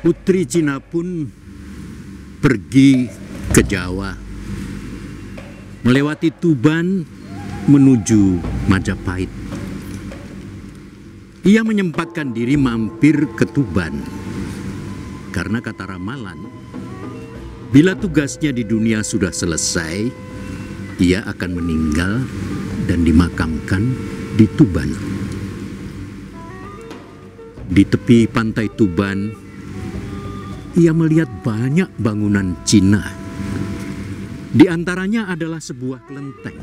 Putri Cina pun pergi ke Jawa, melewati Tuban menuju Majapahit. Ia menyempatkan diri mampir ke Tuban, karena kata ramalan, bila tugasnya di dunia sudah selesai, ia akan meninggal dan dimakamkan di Tuban. Di tepi pantai Tuban, ia melihat banyak bangunan Cina. Di antaranya adalah sebuah kelenteng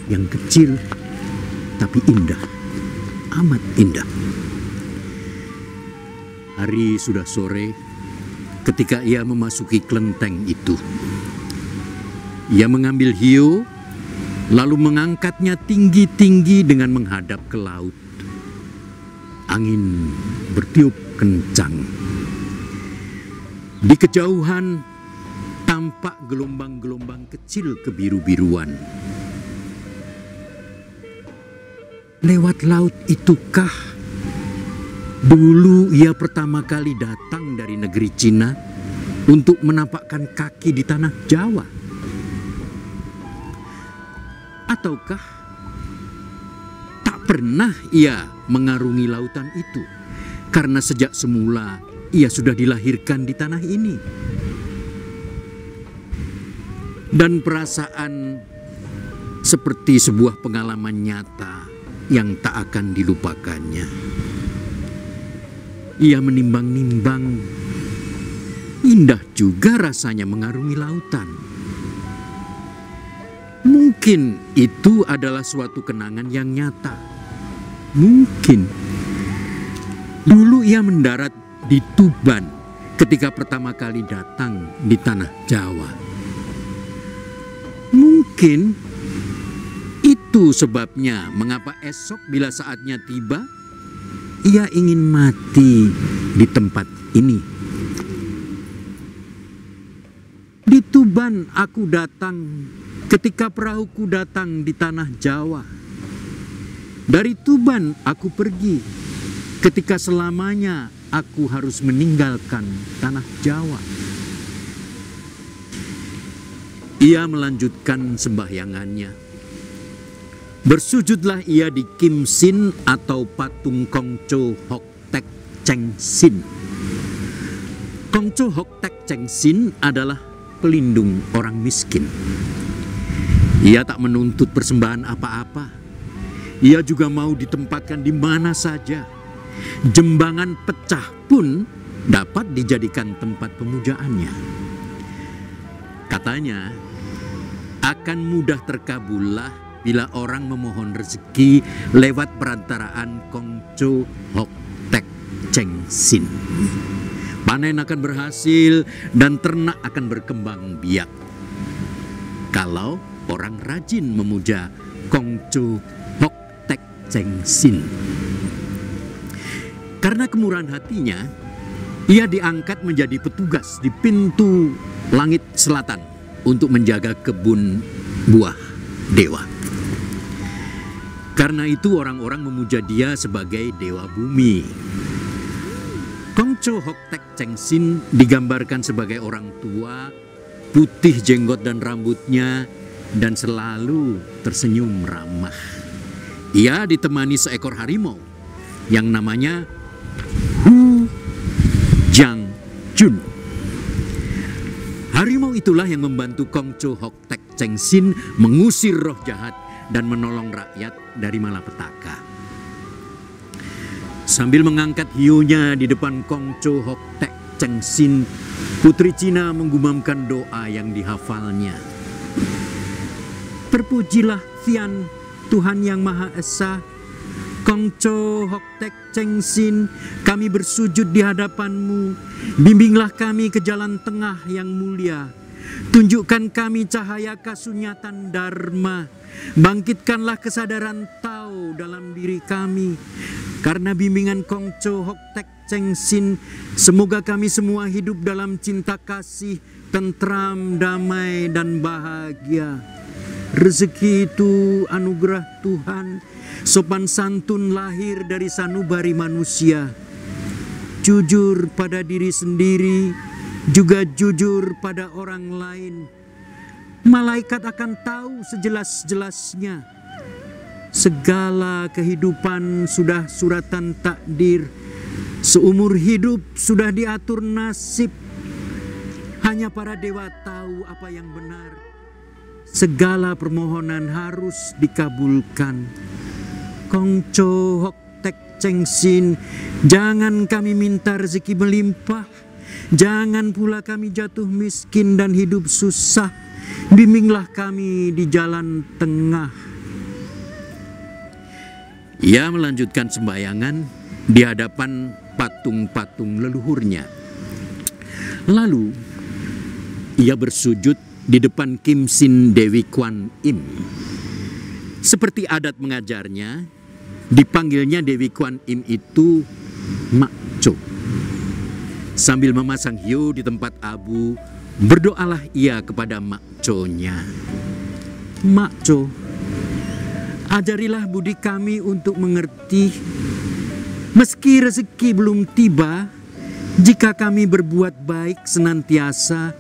yang kecil tapi indah, amat indah. Hari sudah sore ketika ia memasuki kelenteng itu. Ia mengambil hiu, lalu mengangkatnya tinggi-tinggi dengan menghadap ke laut. Angin bertiup kencang. Di kejauhan tampak gelombang-gelombang kecil kebiru-biruan. Lewat laut itukah dulu ia pertama kali datang dari negeri Cina untuk menapakkan kaki di tanah Jawa? Ataukah tak pernah ia mengarungi lautan itu karena sejak semula ia sudah dilahirkan di tanah ini? Dan perasaan seperti sebuah pengalaman nyata yang tak akan dilupakannya. Ia menimbang-nimbang, indah juga rasanya mengarungi lautan. Mungkin itu adalah suatu kenangan yang nyata. Mungkin. Dulu ia mendarat di Tuban ketika pertama kali datang di tanah Jawa. Mungkin itu sebabnya mengapa esok bila saatnya tiba, ia ingin mati di tempat ini. Di Tuban aku datang ketika perahuku datang di tanah Jawa. Dari Tuban aku pergi ketika selamanya aku harus meninggalkan tanah Jawa. Ia melanjutkan sembahyangannya. Bersujudlah ia di Kim Sin atau patung Kongco Hok Tek Cheng Sin. Kongco Hok Tek Cheng Sin adalah pelindung orang miskin. Ia tak menuntut persembahan apa-apa. Ia juga mau ditempatkan di mana saja. Jembangan pecah pun dapat dijadikan tempat pemujaannya. Katanya, akan mudah terkabullah bila orang memohon rezeki lewat perantaraan Kongco Hok Tek Cheng Sin. Panen akan berhasil dan ternak akan berkembang biak kalau orang rajin memuja Kongco Hok Tek Cheng Sin. Karena kemurahan hatinya, ia diangkat menjadi petugas di pintu langit selatan untuk menjaga kebun buah dewa. Karena itu orang-orang memuja dia sebagai dewa bumi. Kongco Hok Tek Cheng Sin digambarkan sebagai orang tua, putih jenggot dan rambutnya, dan selalu tersenyum ramah. Ia ditemani seekor harimau yang namanya Hu Jang Jun. Harimau itulah yang membantu Kongco Hok Tek Cheng Sin mengusir roh jahat dan menolong rakyat dari malapetaka. Sambil mengangkat hiunya di depan Kongco Hok Tek Cheng Sin, Putri Cina menggumamkan doa yang dihafalnya. Terpujilah Tian, Tuhan yang Maha Esa, Kongco Hok Tek Cheng Sin, kami bersujud di hadapan-Mu. Bimbinglah kami ke jalan tengah yang mulia. Tunjukkan kami cahaya kasunyatan Dharma. Bangkitkanlah kesadaran Tao dalam diri kami. Karena bimbingan Kongco Hok Tek Cheng Sin, semoga kami semua hidup dalam cinta kasih, tentram, damai, dan bahagia. Rezeki itu anugerah Tuhan, sopan santun lahir dari sanubari manusia. jujur pada diri sendiri, juga jujur pada orang lain. Malaikat akan tahu sejelas-jelasnya. Segala kehidupan sudah suratan takdir. Seumur hidup sudah diatur nasib. Hanya para dewa tahu apa yang benar. Segala permohonan harus dikabulkan. Kongco Hok Tek Cheng Sin, jangan kami minta rezeki melimpah. Jangan pula kami jatuh miskin dan hidup susah. Bimbinglah kami di jalan tengah. Ia melanjutkan sembayangan di hadapan patung-patung leluhurnya. Lalu ia bersujud di depan Kim Sin Dewi Kwan Im. Seperti adat mengajarnya, dipanggilnya Dewi Kwan Im itu Mak Cho. Sambil memasang hiu di tempat abu, berdoalah ia kepada Mak Cho-nya. Mak Cho, ajarilah budi kami untuk mengerti, meski rezeki belum tiba, jika kami berbuat baik senantiasa,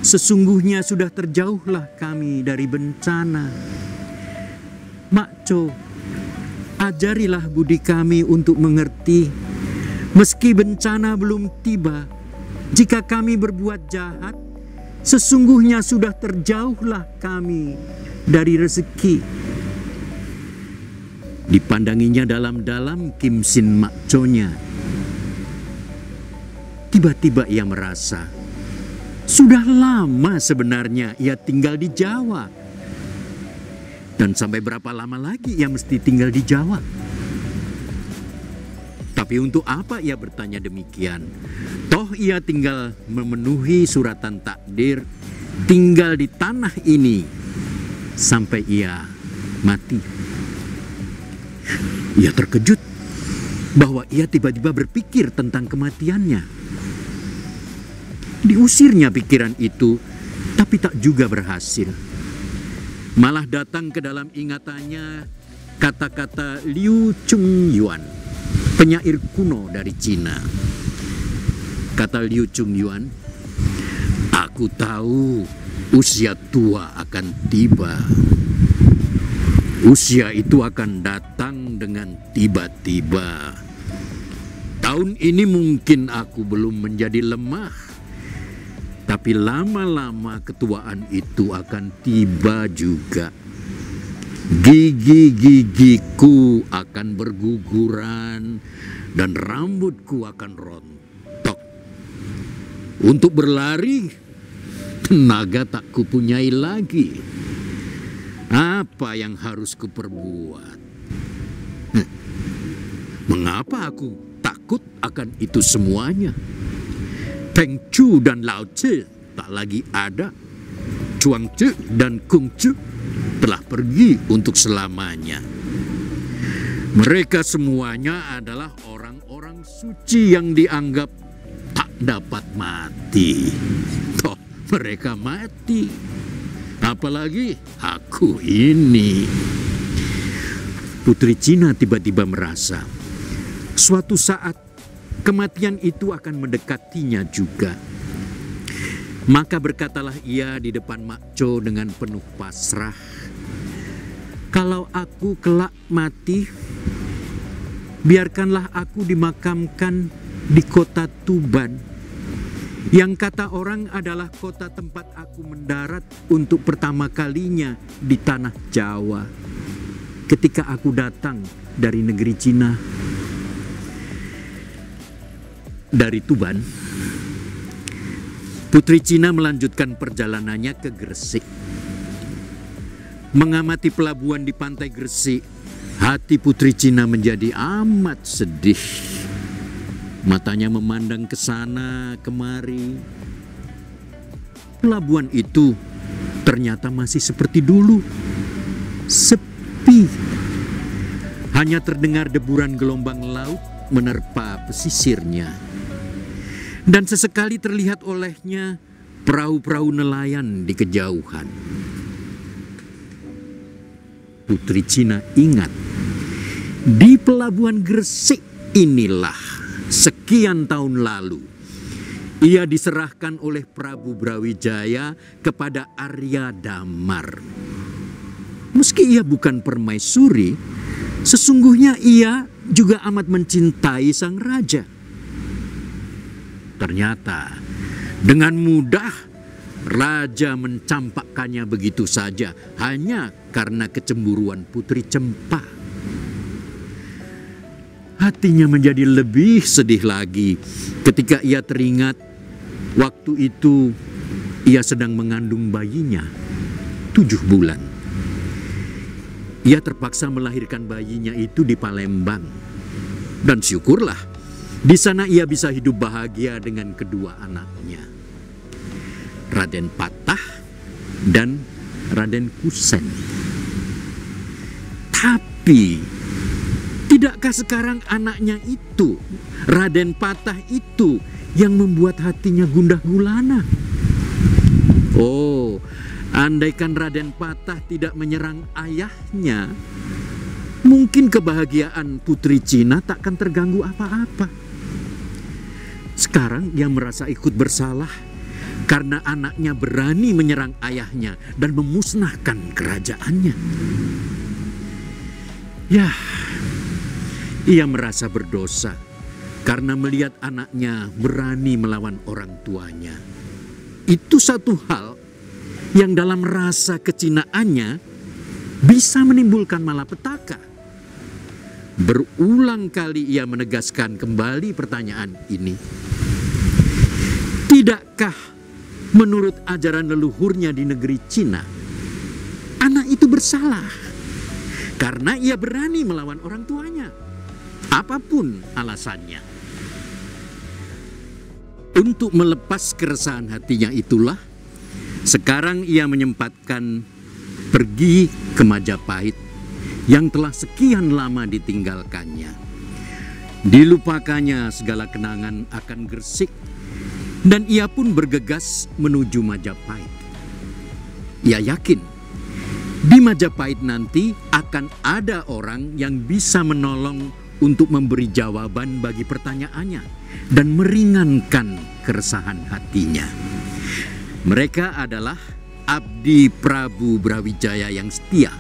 sesungguhnya sudah terjauhlah kami dari bencana. Mak Cho, ajarilah budi kami untuk mengerti, meski bencana belum tiba, jika kami berbuat jahat, sesungguhnya sudah terjauhlah kami dari rezeki. Dipandanginya dalam-dalam Kim Sin Mak Cho-nya. Tiba-tiba ia merasa, sudah lama sebenarnya ia tinggal di Jawa. Dan sampai berapa lama lagi ia mesti tinggal di Jawa? Tapi untuk apa ia bertanya demikian? Toh ia tinggal memenuhi suratan takdir, tinggal di tanah ini sampai ia mati. Ia terkejut bahwa ia tiba-tiba berpikir tentang kematiannya. Diusirnya pikiran itu, tapi tak juga berhasil. Malah datang ke dalam ingatannya kata-kata Liu Chungyuan, penyair kuno dari Cina. Kata Liu Chungyuan, aku tahu usia tua akan tiba. Usia itu akan datang dengan tiba-tiba. Tahun ini mungkin aku belum menjadi lemah, tapi lama-lama ketuaan itu akan tiba juga. Gigi-gigiku akan berguguran dan rambutku akan rontok. Untuk berlari, tenaga tak kupunyai lagi. Apa yang harus kuperbuat? Mengapa aku takut akan itu semuanya? Peng Chu dan Lao Tse tak lagi ada. Chuang Tzu dan Kung Tzu telah pergi untuk selamanya. Mereka semuanya adalah orang-orang suci yang dianggap tak dapat mati. Toh mereka mati. Apalagi aku ini. Putri Cina tiba-tiba merasa suatu saat kematian itu akan mendekatinya juga. Maka berkatalah ia di depan Mak Cho dengan penuh pasrah, kalau aku kelak mati, biarkanlah aku dimakamkan di kota Tuban, yang kata orang adalah kota tempat aku mendarat untuk pertama kalinya di tanah Jawa, ketika aku datang dari negeri Cina. Dari Tuban, Putri Cina melanjutkan perjalanannya ke Gresik. Mengamati pelabuhan di pantai Gresik, hati Putri Cina menjadi amat sedih. Matanya memandang ke sana kemari. Pelabuhan itu ternyata masih seperti dulu, sepi. Hanya terdengar deburan gelombang laut menerpa pesisirnya. Dan sesekali terlihat olehnya perahu-perahu nelayan di kejauhan. Putri Cina ingat, di pelabuhan Gresik inilah sekian tahun lalu, ia diserahkan oleh Prabu Brawijaya kepada Arya Damar. Meski ia bukan permaisuri, sesungguhnya ia juga amat mencintai sang raja. Ternyata dengan mudah raja mencampakkannya begitu saja hanya karena kecemburuan Putri Cempa. Hatinya menjadi lebih sedih lagi ketika ia teringat waktu itu ia sedang mengandung bayinya 7 bulan. Ia terpaksa melahirkan bayinya itu di Palembang. Dan syukurlah, di sana ia bisa hidup bahagia dengan kedua anaknya, Raden Patah dan Raden Kusen. Tapi, tidakkah sekarang anaknya itu, Raden Patah itu, yang membuat hatinya gundah gulana? Oh, andaikan Raden Patah tidak menyerang ayahnya, mungkin kebahagiaan Putri Cina takkan terganggu apa-apa. Sekarang ia merasa ikut bersalah karena anaknya berani menyerang ayahnya dan memusnahkan kerajaannya. Ya, ia merasa berdosa karena melihat anaknya berani melawan orang tuanya. Itu satu hal yang dalam rasa kecinaannya bisa menimbulkan malapetaka. Berulang kali ia menegaskan kembali pertanyaan ini. Tidakkah menurut ajaran leluhurnya di negeri Cina, anak itu bersalah karena ia berani melawan orang tuanya, apapun alasannya? Untuk melepas keresahan hatinya itulah, sekarang ia menyempatkan pergi ke Majapahit yang telah sekian lama ditinggalkannya. Dilupakannya segala kenangan akan Gresik, dan ia pun bergegas menuju Majapahit. Ia yakin di Majapahit nanti akan ada orang yang bisa menolong untuk memberi jawaban bagi pertanyaannya dan meringankan keresahan hatinya. Mereka adalah abdi Prabu Brawijaya yang setia,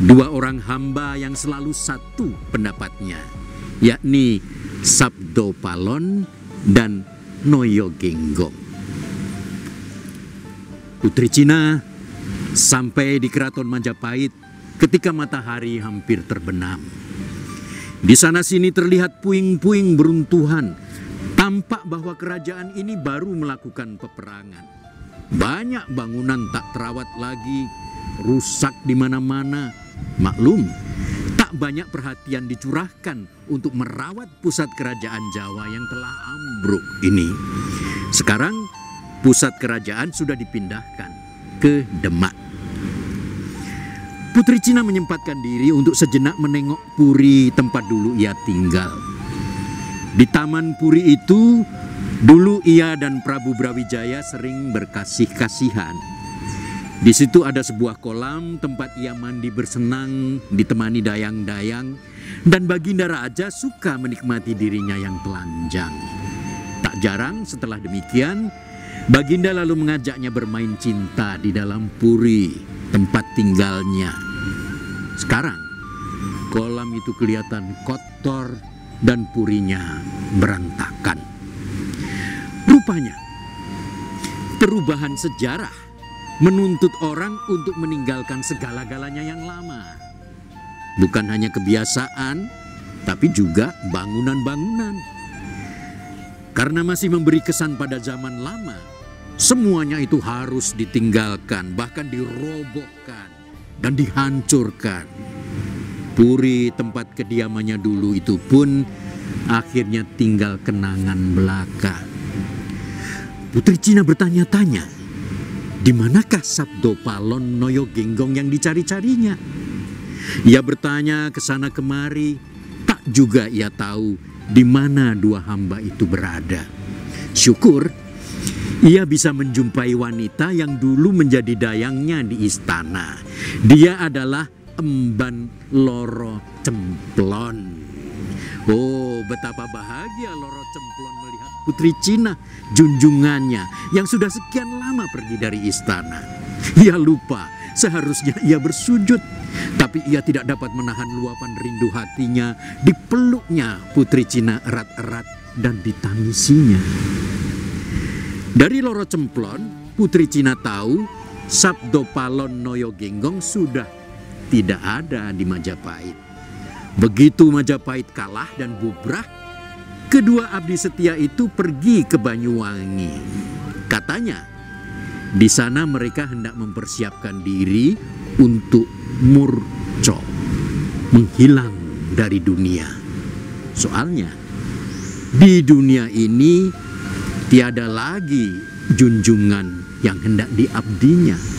2 orang hamba yang selalu satu pendapatnya, yakni Sabdo Palon dan Noyo Genggong. Putri Cina sampai di Keraton Majapahit ketika matahari hampir terbenam. Di sana sini terlihat puing-puing beruntuhan, tampak bahwa kerajaan ini baru melakukan peperangan. Banyak bangunan tak terawat lagi, rusak di mana-mana. Maklum, tak banyak perhatian dicurahkan untuk merawat pusat kerajaan Jawa yang telah ambruk ini. Sekarang pusat kerajaan sudah dipindahkan ke Demak. Putri Cina menyempatkan diri untuk sejenak menengok puri tempat dulu ia tinggal. Di taman puri itu, dulu ia dan Prabu Brawijaya sering berkasih-kasihan. Di situ ada sebuah kolam tempat ia mandi bersenang ditemani dayang-dayang, dan Baginda Raja suka menikmati dirinya yang telanjang. Tak jarang setelah demikian, Baginda lalu mengajaknya bermain cinta di dalam puri tempat tinggalnya. Sekarang kolam itu kelihatan kotor dan purinya berantakan. Rupanya perubahan sejarah menuntut orang untuk meninggalkan segala-galanya yang lama. Bukan hanya kebiasaan, tapi juga bangunan-bangunan. Karena masih memberi kesan pada zaman lama, semuanya itu harus ditinggalkan, bahkan dirobohkan dan dihancurkan. Puri tempat kediamannya dulu itu pun akhirnya tinggal kenangan belaka. Putri Cina bertanya-tanya, di manakah Sabdo Palon Noyo Genggong yang dicari-carinya? Ia bertanya ke sana kemari, tak juga ia tahu di mana 2 hamba itu berada. Syukur ia bisa menjumpai wanita yang dulu menjadi dayangnya di istana. Dia adalah Emban Loro Cemplon. Oh, betapa bahagia Loro Cemplon melihat Putri Cina, junjungannya yang sudah sekian lama pergi dari istana. Ia lupa, seharusnya ia bersujud, tapi ia tidak dapat menahan luapan rindu hatinya. Dipeluknya Putri Cina erat-erat dan ditangisinya. Dari Loro Cemplon, Putri Cina tahu Sabdo Palon Noyo Genggong sudah tidak ada di Majapahit. Begitu Majapahit kalah dan bubrah, kedua abdi setia itu pergi ke Banyuwangi. Katanya, di sana mereka hendak mempersiapkan diri untuk murca, menghilang dari dunia. Soalnya, di dunia ini tiada lagi junjungan yang hendak diabdinya.